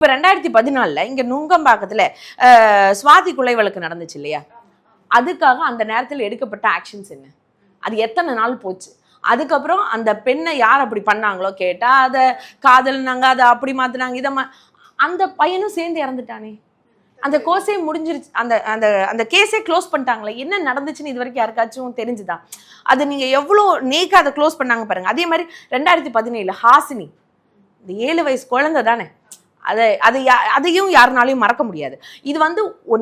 இப்போ 2014 இங்க நுங்கம்பாக்கத்துல சுவாதி கொலை வழக்கு நடந்துச்சு இல்லையா? அதுக்காக அந்த நேரத்தில் எடுக்கப்பட்ட ஆக்ஷன்ஸ் என்ன? அது எத்தனை நாள் போச்சு? அதுக்கப்புறம் அந்த பெண்ணை யார் அப்படி பண்ணாங்களோ கேட்டா அதை காதல்னாங்க, அதை அப்படி மாத்தினாங்க, அந்த பையனும் சேர்ந்து இறந்துட்டானே. அந்த கோர்ஸே முடிஞ்சிருச்சு, அந்த அந்த அந்த கேஸே க்ளோஸ் பண்ணிட்டாங்களே. என்ன நடந்துச்சுன்னு இது வரைக்கும் யாருக்காச்சும் தெரிஞ்சுதா? அது நீங்க எவ்வளோ நேக்கா அதை க்ளோஸ் பண்ணாங்க பாருங்க. அதே மாதிரி 2017 ஹாசினி, இந்த 7 வயசு குழந்தை தானே, அதையும் யாருனாலையும் மறக்க முடியாது. இது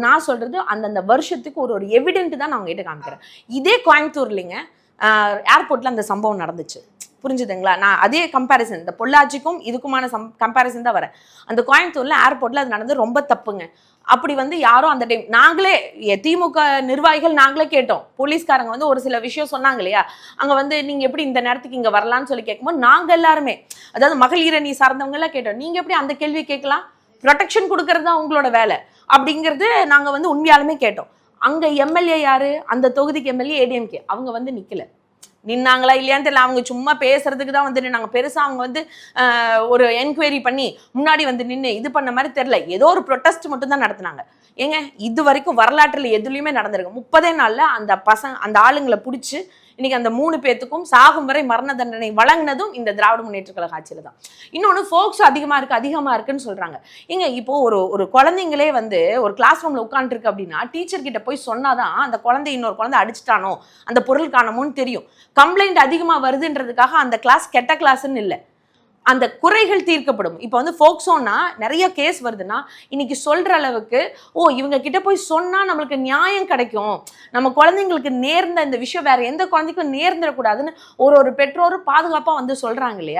நான் சொல்றது அந்தந்த வருஷத்துக்கு ஒரு எவிடென்ட் தான் நான் உங்ககிட்ட காமிக்கிறேன். இதே கோயம்புத்தூர்லிங்க ஏர்போர்ட்ல அந்த சம்பவம் நடந்துச்சு, புரிஞ்சுதுங்களா? நான் அதே கம்பேரிசன், இந்த பொள்ளாச்சிக்கும் இதுக்குமான கம்பேரிசன் தான் வரேன். அந்த கோயம்புத்தூர்ல ஏர்போர்ட்ல அது நடந்து ரொம்ப தப்புங்க. அப்படி யாரும் அந்த டைம் நாங்களே திமுக நிர்வாகிகள் நாங்களே கேட்டோம். போலீஸ்காரங்க ஒரு சில விஷயம் சொன்னாங்க இல்லையா, அங்க நீங்க எப்படி இந்த நேரத்துக்கு இங்க வரலாம்னு சொல்லி கேட்கும்போது நாங்க எல்லாருமே, அதாவது மகளிர் அணி சார்ந்தவங்க எல்லாம் கேட்டோம். நீங்க எப்படி அந்த கேள்வி கேட்கலாம்? ப்ரொடெக்ஷன் கொடுக்கறது தான் உங்களோட வேலை அப்படிங்கிறது நாங்க உண்மையாலுமே கேட்டோம். அங்க எம்எல்ஏ யாரு? அந்த தொகுதிக்கு எம்எல்ஏ ஏடிஎம்கே. அவங்க நிக்கல, நின்னாங்களா இல்லையான்னு தெரியல. அவங்க சும்மா பேசுறதுக்கு தான் நின்னாங்க. பெருசா அவங்க ஒரு என்கொயரி பண்ணி முன்னாடி நின்று இது பண்ண மாதிரி தெரியல. ஏதோ ஒரு ப்ரொட்டஸ்ட் மட்டும் தான் நடத்தினாங்க. ஏங்க, இது வரைக்கும் வரலாற்றில் எதுலையுமே நடந்திருக்கு. 30 நாள்ல அந்த ஆளுங்களை பிடிச்சி இன்னைக்கு அந்த 3 பேத்துக்கும் சாகும் வரை மரண தண்டனை வழங்கினதும் இந்த திராவிட முன்னேற்ற கழக ஆட்சியில தான். இன்னொன்னு ஃபோக்ஸ் அதிகமா இருக்குன்னு சொல்றாங்க. ஏங்க, இப்போ ஒரு குழந்தைங்களே ஒரு கிளாஸ் ரூம்ல உட்காந்துருக்கு அப்படின்னா டீச்சர் கிட்ட போய் சொன்னாதான் அந்த குழந்தை இன்னொரு குழந்தை அடிச்சுட்டானோ அந்த பொருள் காணமோன்னு தெரியும். கம்ப்ளைண்ட் அதிகமா வருதுன்றதுக்காக அந்த கிளாஸ் கெட்ட கிளாஸ்ன்னு இல்லை, அந்த குறைகள் தீர்க்கப்படும். இப்போ ஃபோக்ஸோன்னா நிறைய கேஸ் வருதுன்னா இன்னைக்கு சொல்ற அளவுக்கு இவங்க கிட்ட போய் சொன்னா நம்மளுக்கு நியாயம் கிடைக்கும், நம்ம குழந்தைங்களுக்கு நேர்ந்த இந்த விஷயம் வேற எந்த குழந்தைக்கும் நேர்ந்துடக்கூடாதுன்னு ஒரு பெற்றோரும் பாதுகாப்பா சொல்றாங்க இல்லையா?